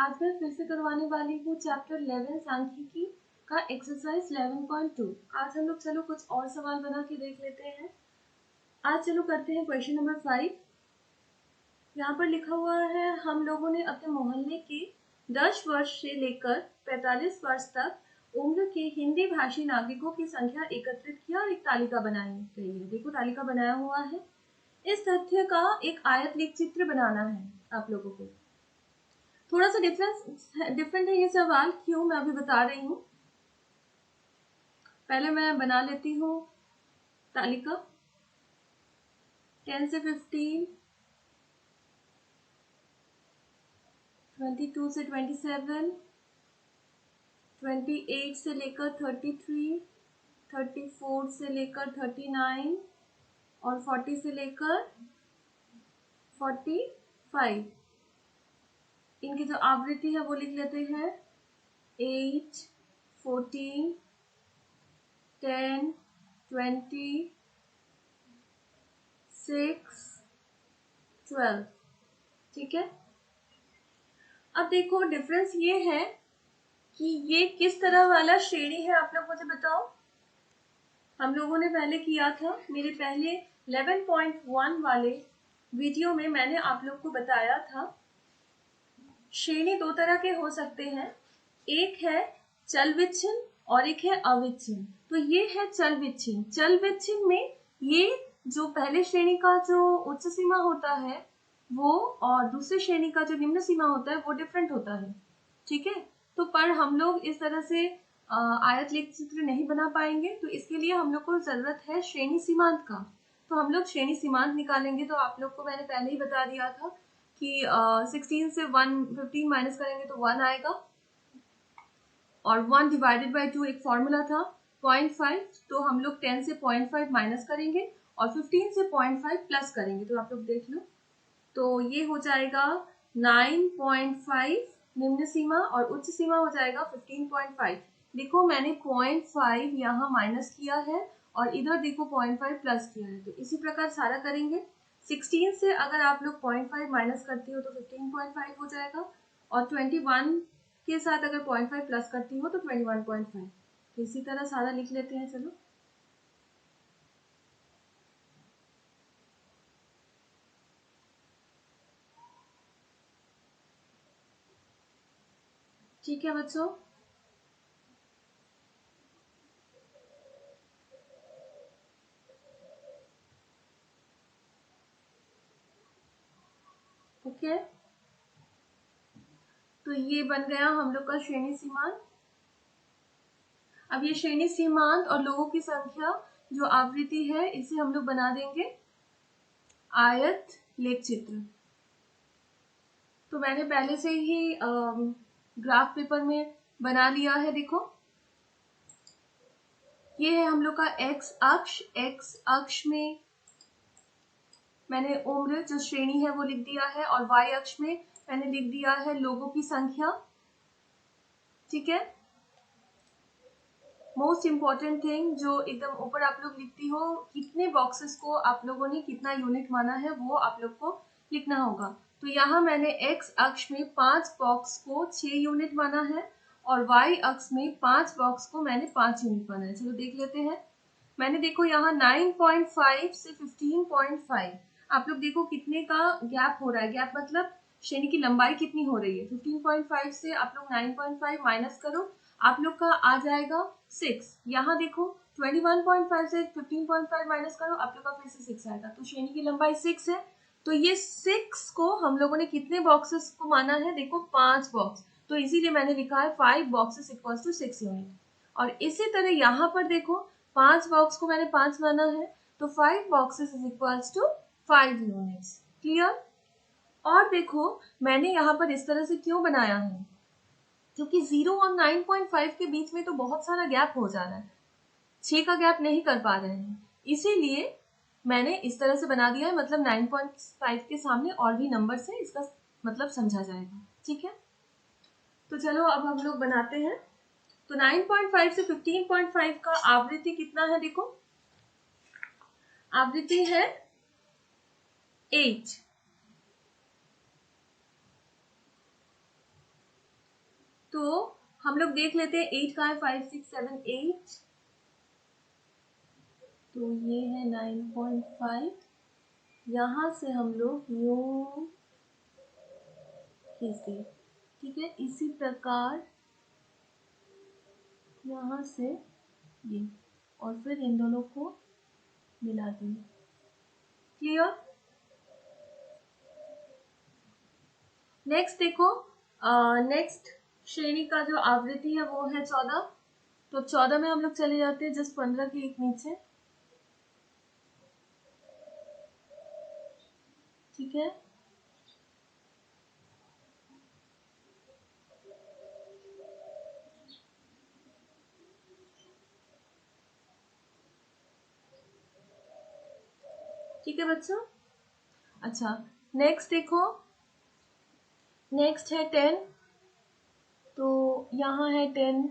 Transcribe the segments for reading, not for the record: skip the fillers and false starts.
आज मैं फिर से करवाने वाली हूँ चैप्टर 11 सांख्यिकी का एक्सरसाइज 11.2। आज हम लोग चलो कुछ और सवाल बना के देख लेते हैं। आज चलो करते हैं क्वेश्चन नंबर 5। यहाँ पर लिखा हुआ है, हम लोगों ने अपने मोहल्ले के 10 वर्ष से लेकर 45 वर्ष तक उम्र के हिंदी भाषी नागरिकों की संख्या एकत्रित किया और एक तालिका बनाई गई है। देखो तालिका बनाया हुआ है। इस तथ्य का एक आयत लिख चित्र बनाना है आप लोगों को। थोड़ा सा डिफरेंट है ये सवाल, क्यों मैं अभी बता रही हूँ। पहले मैं बना लेती हूँ तालिका 10 से 15, 22 से 27, 28 से लेकर 33, 34 से लेकर 39 और 40 से लेकर 45। इनकी जो आवृत्ति है वो लिख लेते हैं 8, 14, 10, 20, 6, 12। ठीक है। अब देखो डिफरेंस ये है कि ये किस तरह वाला श्रेणी है, आप लोग मुझे बताओ। हम लोगों ने पहले किया था, मेरे पहले 11.1 वाले वीडियो में मैंने आप लोग को बताया था श्रेणी दो तरह के हो सकते हैं, एक है चल विच्छिन्न और एक है अविच्छिन्न। तो ये है चल विच्छिन्न। चल विच्छिन्न में ये जो पहले श्रेणी का जो उच्च सीमा होता है वो और दूसरी श्रेणी का जो निम्न सीमा होता है वो डिफरेंट होता है। ठीक है। तो पर हम लोग इस तरह से आयत लेख चित्र नहीं बना पाएंगे, तो इसके लिए हम लोग को जरूरत है श्रेणी सीमांत का। तो हम लोग श्रेणी सीमांत निकालेंगे। तो आप लोग को मैंने पहले ही बता दिया था कि 16 से 15 माइनस करेंगे तो 1 आएगा, और 1 डिवाइडेड बाई 2 एक फॉर्मूला था 0.5। तो हम लोग 10 से 0.5 माइनस करेंगे और 15 से 0.5 प्लस करेंगे। तो आप लोग देख लो, तो ये हो जाएगा 9.5 निम्न सीमा और उच्च सीमा हो जाएगा 15.5। देखो मैंने 0.5 यहाँ माइनस किया है और इधर देखो 0.5 प्लस किया है। तो इसी प्रकार सारा करेंगे। 16 से अगर आप लोग 0.5 माइनस करती हो तो 15.5 हो जाएगा, और 21 के साथ अगर 0.5 प्लस करती हो तो 21.5। तो इसी तरह सारा लिख लेते हैं। चलो ठीक है बच्चों। ओके, तो ये बन गया हम लोग का श्रेणी सीमांत। अब ये श्रेणी सीमांत और लोगों की संख्या जो आवृत्ति है इसे हम लोग बना देंगे आयत लेख चित्र। तो मैंने पहले से ही ग्राफ पेपर में बना लिया है। देखो ये है हम लोग का एक्स अक्ष। एक्स अक्ष में मैंने उम्र जो श्रेणी है वो लिख दिया है, और वाई अक्ष में मैंने लिख दिया है लोगों की संख्या। ठीक है। मोस्ट इम्पॉर्टेंट थिंग जो एकदम ऊपर आप लोग लिखती हो, कितने बॉक्सेस को आप लोगों ने कितना यूनिट माना है वो आप लोग को लिखना होगा। तो यहाँ मैंने एक्स अक्ष में 5 बॉक्स को 6 यूनिट माना है, और वाई अक्ष में 5 बॉक्स को मैंने 5 यूनिट माना है। चलो देख लेते हैं। मैंने देखो यहाँ 9.5 से 15.5, आप लोग देखो कितने का गैप हो रहा है। गैप मतलब श्रेणी की लंबाई कितनी हो रही है। 15.5 से आप लोग 9.5 माइनस करो, आप लोग का आ जाएगा 6। यहाँ देखो 21.5 से 15.5 माइनस करो, आप लोग का फिर से 6 आएगा। तो श्रेणी की लंबाई 6 है। तो ये 6 को हम लोगों ने कितने बॉक्सेस को माना है, देखो 5 बॉक्स। तो इसीलिए मैंने लिखा है 5 बॉक्सेस इक्वल्स टू 6 यूनिट। और इसी तरह यहाँ पर देखो 5 बॉक्स को मैंने 5 माना है, तो 5 boxes is equals to 5 units. Clear. और देखो मैंने यहाँ पर इस तरह से क्यों बनाया है, क्योंकि 0 और 9.5 के बीच में तो बहुत सारा गैप हो जा रहा है, 6 का गैप नहीं कर पा रहे हैं, इसीलिए मैंने इस तरह से बना दिया है। मतलब 9.5 के सामने और भी नंबर से इसका मतलब समझा जाएगा। ठीक है। तो चलो अब हम लोग बनाते हैं। तो 9.5 से 15.5 का आवृत्ति कितना है, देखो आवृत्ति है 8। तो हम लोग देख लेते हैं 8 का है, 5 6 7 8, तो ये है 9.5। यहाँ से हम लोग यूं खींच दिए, ठीक है। इसी प्रकार यहाँ से ये, और फिर इन दोनों को मिला देंगे। क्लियर? नेक्स्ट देखो, नेक्स्ट श्रेणी का जो आवृत्ति है वो है 14। तो 14 में हम लोग चले जाते हैं जस्ट 15 के एक नीचे, ठीक है। ठीक है बच्चों। अच्छा, नेक्स्ट देखो, नेक्स्ट है 10। तो यहाँ है 10,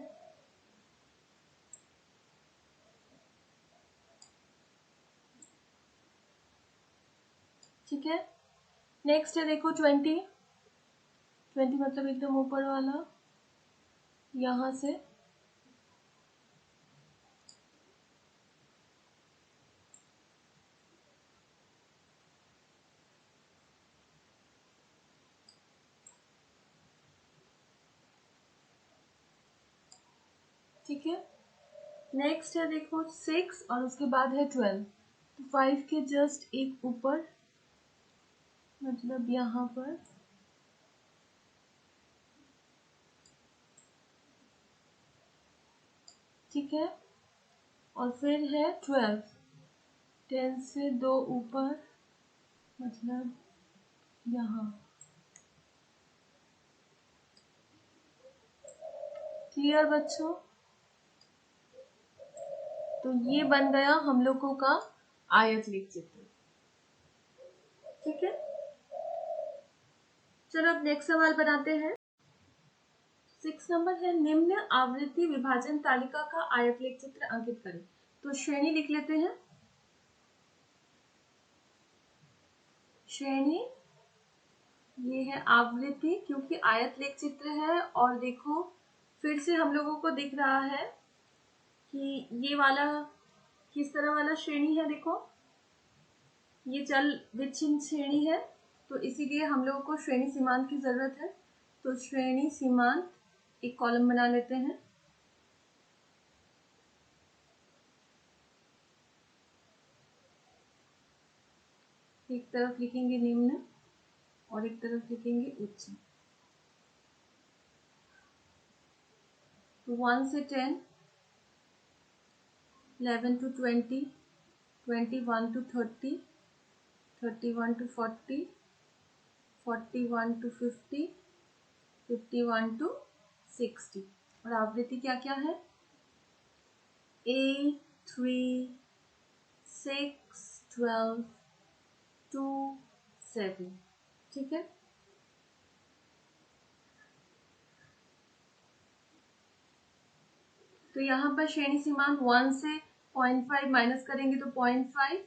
ठीक है। नेक्स्ट है देखो 20। 20 मतलब एकदम ऊपर वाला, यहाँ से ठीक है। नेक्स्ट है देखो 6 और उसके बाद है 12। तो 5 के जस्ट एक ऊपर, मतलब यहाँ पर, ठीक है। और फिर है 12, 10 से 2 ऊपर, मतलब यहाँ। क्लियर बच्चों? तो ये बन गया हम लोगों का आयत लेख चित्र, ठीक है। चलो अब नेक्स्ट सवाल बनाते हैं। 6 नंबर है, निम्न आवृत्ति विभाजन तालिका का आयत लेख चित्र अंकित करें। तो श्रेणी लिख लेते हैं। श्रेणी, ये है आवृत्ति, क्योंकि आयत लेख चित्र है। और देखो फिर से हम लोगों को दिख रहा है कि ये वाला किस तरह वाला श्रेणी है। देखो ये चल विच्छिन्न श्रेणी है, तो इसीलिए हम लोगों को श्रेणी सीमांत की जरूरत है। तो श्रेणी सीमांत एक कॉलम बना लेते हैं। एक तरफ लिखेंगे निम्न और एक तरफ लिखेंगे उच्च। तो 1 से 10, 11 to 20, 21 to 30, 31 to 40, 41 to 50, 51 to 60। और आवृत्ति क्या क्या है? 8, 3, 6, 12, 2, 7, ठीक है। तो यहाँ पर श्रेणी सीमांत 1 से 0.5 माइनस करेंगे तो 0.5,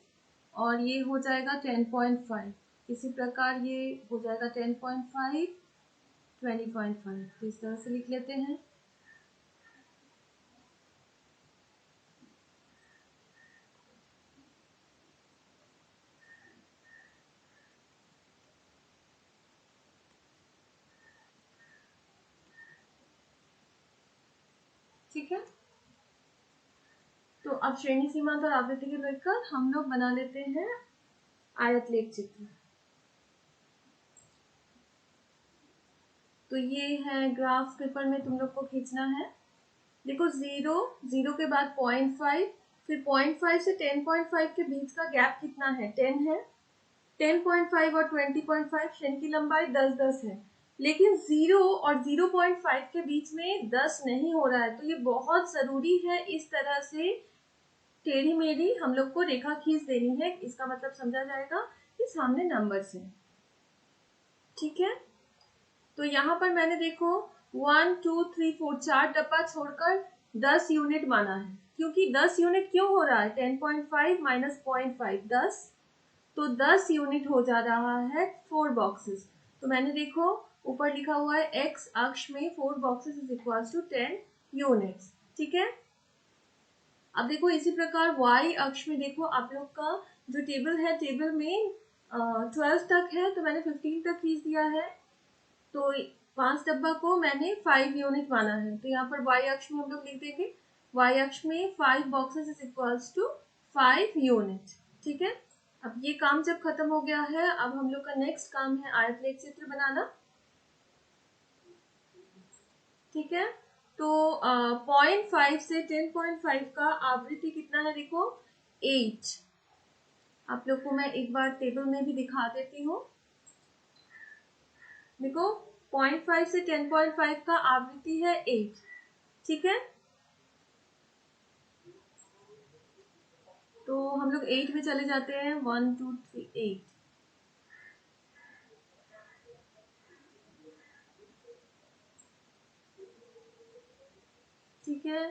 और ये हो जाएगा 10.5। इसी प्रकार ये हो जाएगा 10.5, 20.5। तो इस तरह से लिख लेते हैं। ठीक है। तो अब श्रेणी सीमांत और आवृत्ति के लेकर हम लोग बना लेते हैं आयत लेख चित्र। तो ये है ग्राफ, पेपर में तुम लोग को खींचना है। देखो 0, 0 के बाद 0.5, फिर 0.5 से 10.5 के बीच का गैप कितना है? 10 है। 10.5 और 20.5 श्रेणी की लंबाई 10-10 है, लेकिन 0 और 0.5 के बीच में 10 नहीं हो रहा है। तो ये बहुत जरूरी है, इस तरह से टेढ़ी मेढ़ी हम लोग को रेखा खींच देनी है। इसका मतलब समझा जाएगा कि सामने नंबर से, ठीक है। तो यहाँ पर मैंने देखो 1 2 3 4 4 डब्बा छोड़कर 10 यूनिट माना है, क्योंकि 10 यूनिट क्यों हो रहा है? 10.5 माइनस 0.5 10, तो 10 यूनिट हो जा रहा है 4 बॉक्सेस। तो मैंने देखो ऊपर लिखा हुआ है एक्स अक्ष में 4 boxes is equal to 10 units. ठीक है, अब देखो इसी प्रकार y अक्ष में देखो आप लोग का जो टेबल है, टेबल में 12 तक है तो मैंने 15 तक खींच दिया है, तो 5 डब्बा को मैंने 5 यूनिट माना है, तो यहाँ पर y अक्ष में हम लोग लिख देंगे y अक्ष में 5 boxes is equals to 5 unit. ठीक है, अब ये काम जब खत्म हो गया है, अब हम लोग का नेक्स्ट काम है आयतलेख चित्र बनाना। ठीक है, तो 0.5 से 10.5 का आवृत्ति कितना है, देखो 8। आप लोग को मैं एक बार टेबल में भी दिखा देती हूँ। देखो 0.5 से 10.5 का आवृत्ति है 8। ठीक है, तो हम लोग 8 में चले जाते हैं, 1 2 3 8। ठीक है,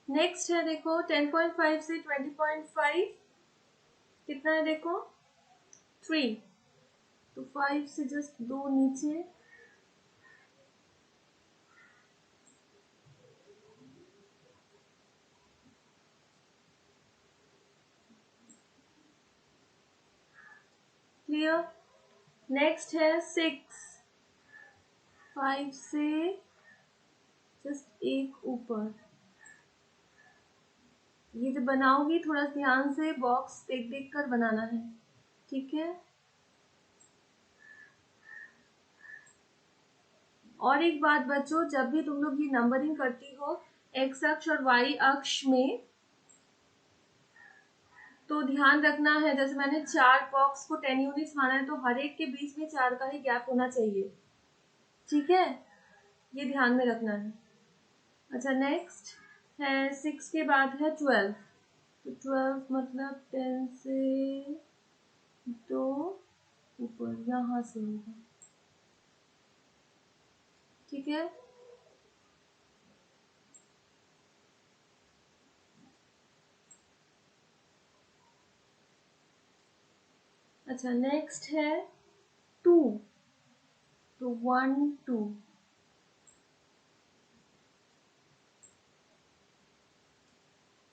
नेक्स्ट है देखो 10.5 से 20.5 कितना है, देखो 3, तो 5 से जस्ट 2 नीचे, क्लियर। नेक्स्ट है 6, 5 से जस्ट एक ऊपर। ये जब बनाओगी थोड़ा ध्यान से बॉक्स देख देख कर बनाना है। ठीक है, और एक बात बच्चों, जब भी तुम लोग ये नंबरिंग करती हो एक्स अक्ष और वाई अक्ष में, तो ध्यान रखना है, जैसे मैंने 4 बॉक्स को 10 यूनिट्स माना है, तो हर एक के बीच में 4 का ही गैप होना चाहिए। ठीक है, ये ध्यान में रखना है। अच्छा, नेक्स्ट है 6 के बाद है 12, तो 12 मतलब 10 से 2 ऊपर, यहाँ से होगा। ठीक है, अच्छा नेक्स्ट है 2, तो 1 2।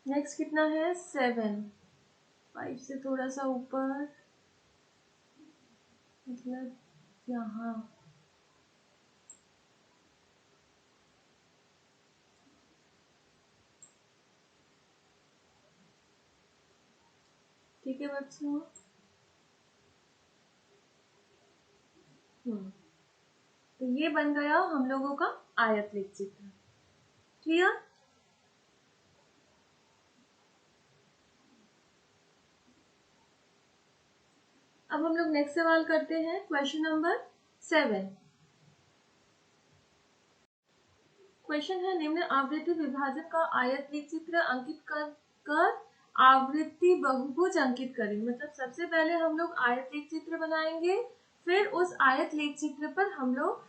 नेक्स्ट कितना है 7, 5 से थोड़ा सा ऊपर, मतलब यहाँ। ठीक है बच्चों, तो ये बन गया हम लोगों का आयतलेख चित्र। क्लियर। अब हम लोग नेक्स्ट सवाल करते हैं, क्वेश्चन नंबर 7। क्वेश्चन है, निम्न आवृत्ति विभाजक का आयतलेख चित्र अंकित कर आवृत्ति बहुभुज अंकित करें। मतलब सबसे पहले हम लोग आयतलेख चित्र बनाएंगे, फिर उस आयतलेख चित्र पर हम लोग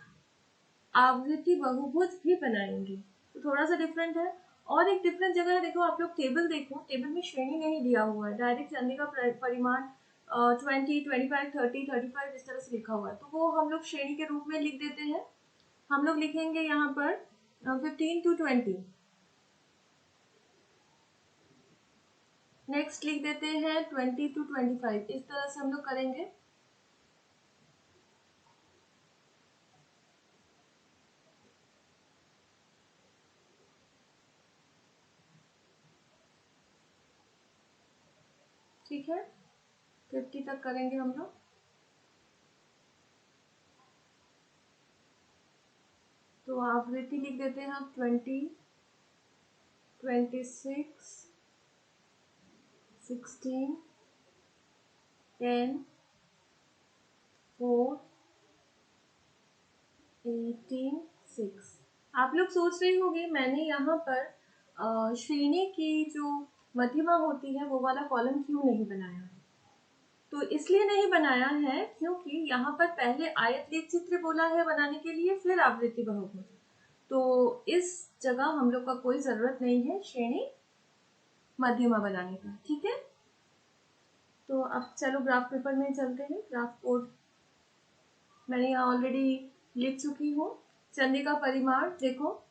आवृत्ति बहुभुज भी बनाएंगे। तो थोड़ा सा डिफरेंट है। और एक डिफरेंट जगह है, देखो आप लोग टेबल देखो, टेबल में श्रेणी नहीं दिया हुआ है, डायरेक्ट चंदी का परिमाण 20 25 30 35 इस तरह से लिखा हुआ है, तो वो हम लोग श्रेणी के रूप में लिख देते हैं। हम लोग लिखेंगे यहाँ पर 15 to 20। नेक्स्ट लिख देते हैं 20 to 25, इस तरह से हम लोग करेंगे। ठीक है, 50 तक करेंगे हम लोग। तो आवृत्ति लिख देते हैं हम 20 26 16 10 4 18 6। आप लोग सोच रही होगी मैंने यहाँ पर श्रेणी की जो मध्यमा होती है वो वाला कॉलम क्यों नहीं बनाया है। तो इसलिए नहीं बनाया है क्योंकि यहाँ पर पहले आयतलेख चित्र बोला है बनाने के लिए, फिर आवृत्ति बहुभुज। तो इस जगह हम लोग का कोई जरूरत नहीं है श्रेणी मध्यमा बनाने का। ठीक है, तो अब चलो ग्राफ पेपर में चलते हैं। ग्राफ कोड मैंने यहाँ ऑलरेडी लिख चुकी हूँ। चंदे का परिमाण देखो,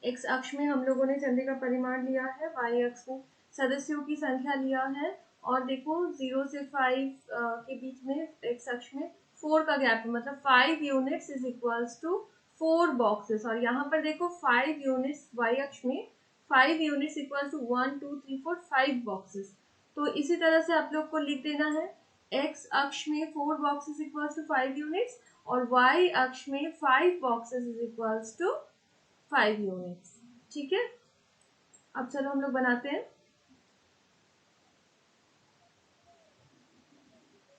एक्स अक्ष में हम लोगों ने चंदे का परिमाण लिया है, वाई अक्ष में सदस्यों की संख्या लिया है, और देखो 0 से 5 के बीच में एक्स अक्ष में 4 का गैप है, मतलब 5 units is equals to 4 boxes. और यहाँ पर देखो 5 यूनिट्स वाई अक्ष में 5 यूनिट्स इक्वल टू 1 2 3 4 5 बॉक्सेस। तो इसी तरह से आप लोग को लिख देना है, एक्स अक्ष में 4 बॉक्सेस इक्वल्स टू 5 यूनिट्स और वाई अक्ष में 5 boxes is equals to 5 units. ठीक है, अब चलो हम लोग बनाते हैं।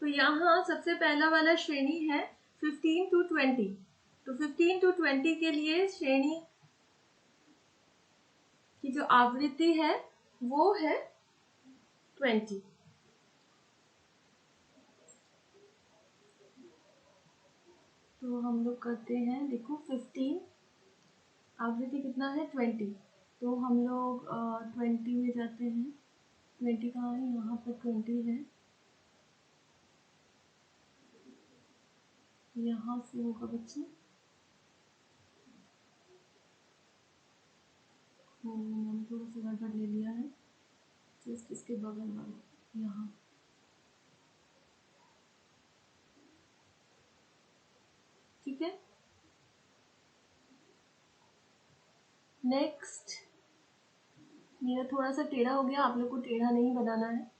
तो यहाँ सबसे पहला वाला श्रेणी है 15 to 20। तो 15 to 20 के लिए श्रेणी की जो आवृत्ति है वो है 20। तो हम लोग करते हैं, देखो 15 आवृत्ति कितना है 20, तो हम लोग 20 में जाते हैं। 20 कहाँ है, यहाँ पर 20 है, यहाँ से होगा बच्चे, मैंने थोड़ा सा गड़बड़ ले लिया है, जस्ट इसके बगल वाला यहाँ। ठीक है, नेक्स्ट मेरा थोड़ा सा टेढ़ा हो गया, आप लोग को टेढ़ा नहीं बनाना है।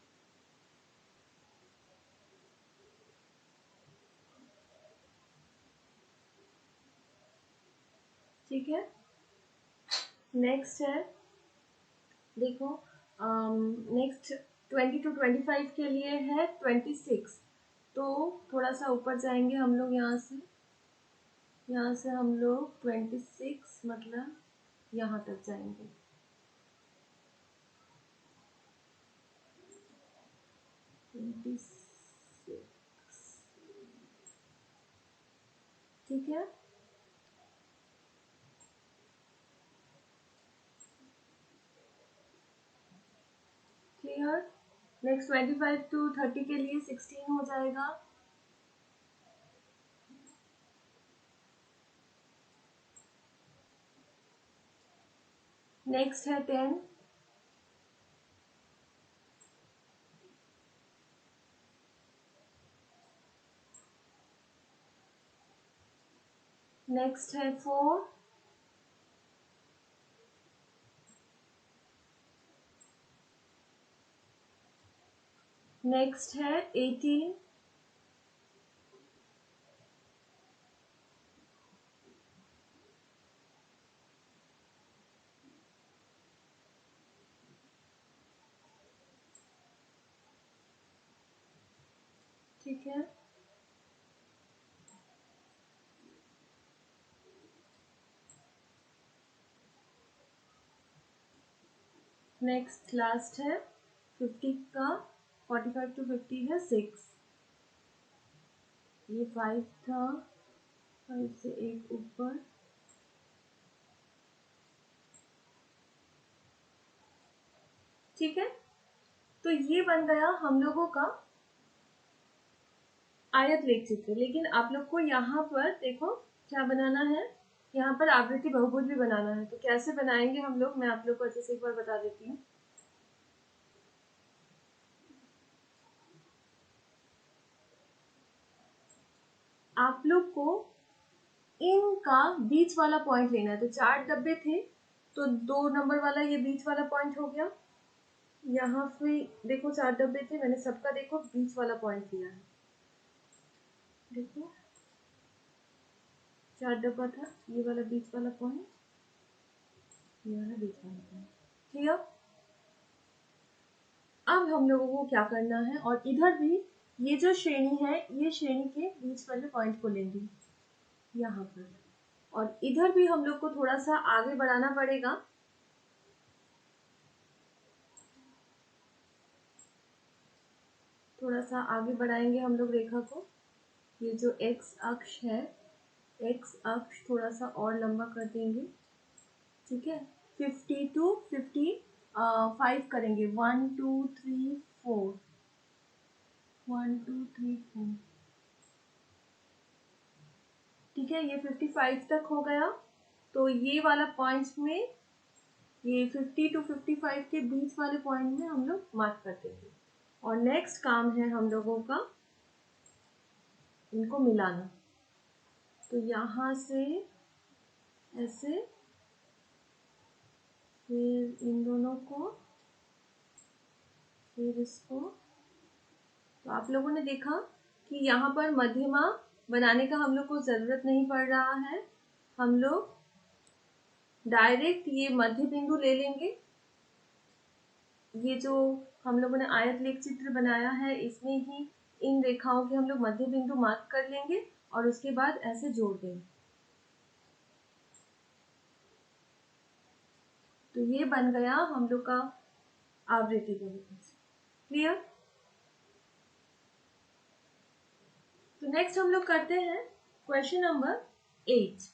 ठीक है, नेक्स्ट है, देखो नेक्स्ट 20 to 25 के लिए है 26। तो थोड़ा सा ऊपर जाएंगे हम लोग, यहाँ से हम लोग 26 मतलब यहाँ तक जाएंगे। ठीक है, क्लियर। नेक्स्ट 25 to 30 के लिए 16 हो जाएगा। नेक्स्ट है 10। नेक्स्ट है 4। नेक्स्ट है 18। ठीक है, नेक्स्ट लास्ट है 50 का, 45 to 50 है 6। ये 5 था, 5 से एक ऊपर। ठीक है, तो ये बन गया हम लोगों का आयत लेख चित्र। लेकिन आप लोग को यहाँ पर देखो क्या बनाना है, यहाँ पर आवृत्ति बहुभुज भी बनाना है। तो कैसे बनाएंगे हम लोग, मैं आप लोग को अच्छे से एक बार बता देती हूँ। आप लोग को इनका बीच वाला पॉइंट लेना है। तो 4 डब्बे थे, तो 2 नंबर वाला ये बीच वाला पॉइंट हो गया। यहाँ पे देखो 4 डब्बे थे, मैंने सबका देखो बीच वाला पॉइंट लिया है। देखो 4 डब्बा था, ये वाला बीच वाला पॉइंट, ये वाला बीच वाला पॉइंट। क्लियर। अब हम लोगों को क्या करना है, और इधर भी ये जो श्रेणी है, ये श्रेणी के बीच वाले पॉइंट को लेंगे यहाँ पर, और इधर भी हम लोग को थोड़ा सा आगे बढ़ाना पड़ेगा। थोड़ा सा आगे बढ़ाएंगे हम लोग रेखा को। ये जो एक्स अक्ष है, एक्स अक्ष थोड़ा सा और लंबा कर देंगे। ठीक है, 50 to 50 5 करेंगे, 1 2 3 4, 1 2 3 4, ठीक है। ये 55 तक हो गया, तो ये वाला पॉइंट्स में, ये 50 to 55 के बीच वाले पॉइंट में हम लोग मार्क कर देंगे। और नेक्स्ट काम है हम लोगों का इनको मिलाना। तो यहाँ से ऐसे, फिर इन दोनों को, फिर इसको। तो आप लोगों ने देखा कि यहाँ पर मध्यमा बनाने का हम लोग को ज़रूरत नहीं पड़ रहा है। हम लोग डायरेक्ट ये मध्य बिंदु ले लेंगे। ये जो हम लोगों ने आयत लेख चित्र बनाया है, इसमें ही इन रेखाओं के हम लोग मध्य बिंदु मार्क कर लेंगे और उसके बाद ऐसे जोड़ देंगे। तो ये बन गया हम लोग का आवृत्ति बहुपद। क्लियर? तो नेक्स्ट हम लोग करते हैं क्वेश्चन नंबर 8।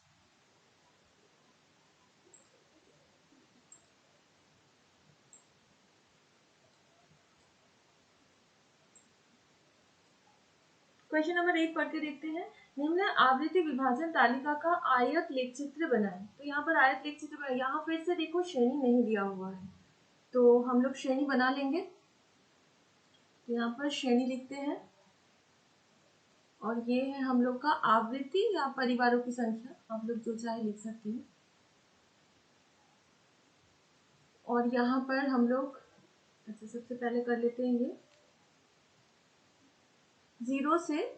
क्वेश्चन नंबर 8 पढ़ के देखते हैं। निम्न आवृत्ति विभाजन तालिका का आयत लेख चित्र बनाएं। तो यहाँ पर आयत लेख चित्र बनाए, यहाँ फिर से देखो श्रेणी नहीं दिया हुआ है, तो हम लोग श्रेणी बना लेंगे। तो यहाँ पर श्रेणी लिखते हैं और ये है हम लोग का आवृत्ति या परिवारों की संख्या, आप लोग जो चाहे लिख सकते हैं। और यहाँ पर हम लोग अच्छा सबसे पहले कर लेते हैं ये 0 से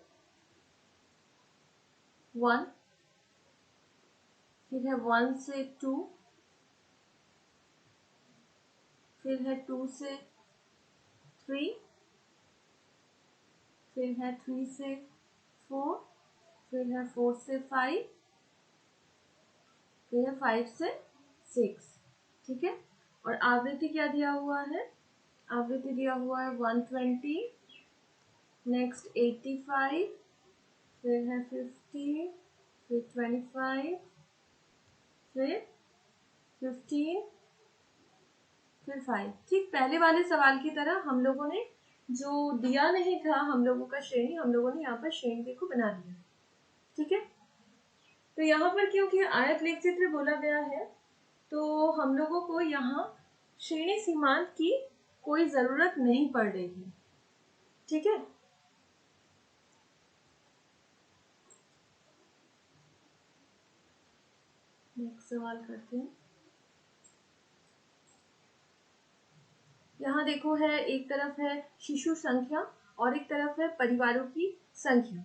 1, फिर है 1 से 2, फिर है 2 से 3, फिर है 3 से 4, फिर है 4 से 5, फिर है 5 से 6, ठीक है। और आवृत्ति क्या दिया हुआ है? आवृत्ति दिया हुआ है 120, नेक्स्ट 85, फिर है 50, फिर 25, फिर 15, फिर 5। ठीक पहले वाले सवाल की तरह हम लोगों ने जो दिया नहीं था हम लोगों का श्रेणी, हम लोगों ने यहाँ पर श्रेणी देखो बना दिया, ठीक है। तो यहाँ पर क्योंकि आयत लेख चित्र बोला गया है, तो हम लोगों को यहाँ श्रेणी सीमांत की कोई जरूरत नहीं पड़ रही है, ठीक है। नेक्स्ट सवाल करते हैं। यहाँ देखो है, एक तरफ है शिशु संख्या और एक तरफ है परिवारों की संख्या,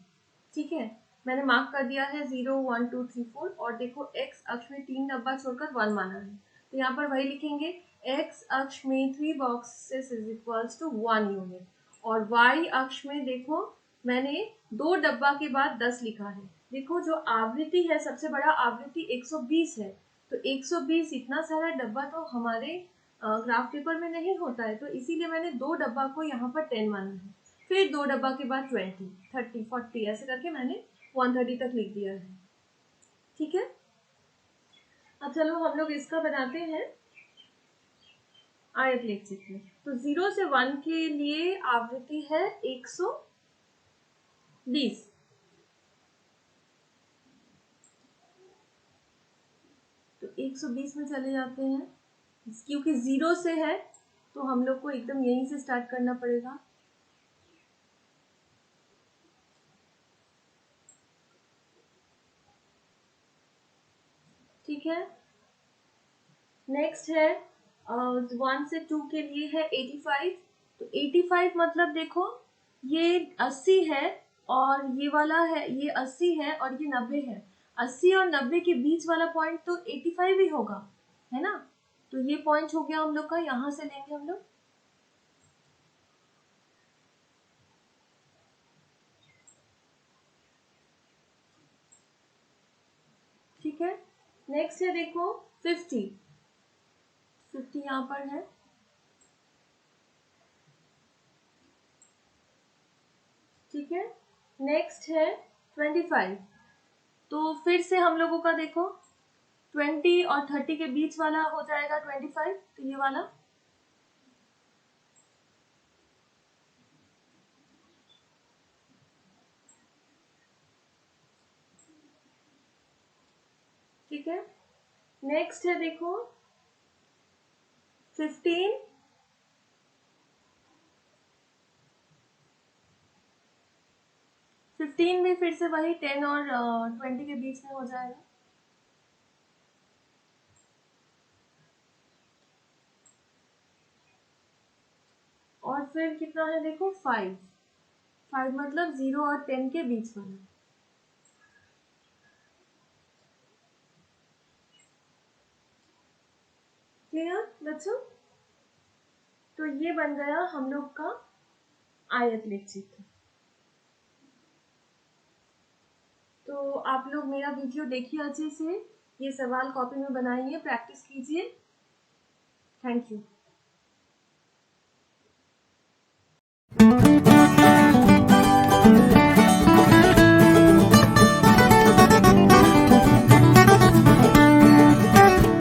ठीक है। मैंने मार्क कर दिया है 0 1 2 3 4 और देखो x अक्ष में 3 डब्बा छोड़कर 1 माना है, तो यहाँ पर वही लिखेंगे x अक्ष में 3 boxes is equals to 1 unit, और y अक्ष में देखो मैंने 2 डब्बा के बाद 10 लिखा है। देखो जो आवृत्ति है, सबसे बड़ा आवृत्ति 120 है, तो 120 इतना सारा डब्बा तो हमारे ग्राफ पेपर में नहीं होता है, तो इसीलिए मैंने 2 डब्बा को यहाँ पर 10 माना है। फिर 2 डब्बा के बाद 20, 30, 40 ऐसे करके मैंने 130 तक लिख दिया है, ठीक है। अब चलो हम लोग इसका बनाते हैं आयत लेख चित्र। तो 0 से 1 के लिए आवृत्ति है 120, तो 120 में चले जाते हैं। क्योंकि 0 से है तो हम लोग को एकदम यहीं से स्टार्ट करना पड़ेगा, ठीक है। नेक्स्ट है 1 से 2 के लिए है 85, तो 85 मतलब देखो ये 80 है और ये वाला है, ये 80 है और ये 90 है। 80 और 90 के बीच वाला पॉइंट तो 85 ही होगा, है ना। तो ये पॉइंट हो गया हम लोग का, यहाँ से लेंगे हम लोग, ठीक है। नेक्स्ट है देखो 50 यहाँ पर है, ठीक है। नेक्स्ट है 25, तो फिर से हम लोगों का देखो 20 और 30 के बीच वाला हो जाएगा 25, तो ये वाला ठीक है। नेक्स्ट है देखो 15, 15 भी फिर से वही 10 और 20 के बीच में हो जाएगा। और फिर कितना है देखो 5, 5 मतलब 0 और 10 के बीच वाला। क्लियर बच्चों? तो ये बन गया हम लोग का आयतलेख चित्र। तो आप लोग मेरा वीडियो देखिए अच्छे से, ये सवाल कॉपी में बनाइए, प्रैक्टिस कीजिए। Thank you.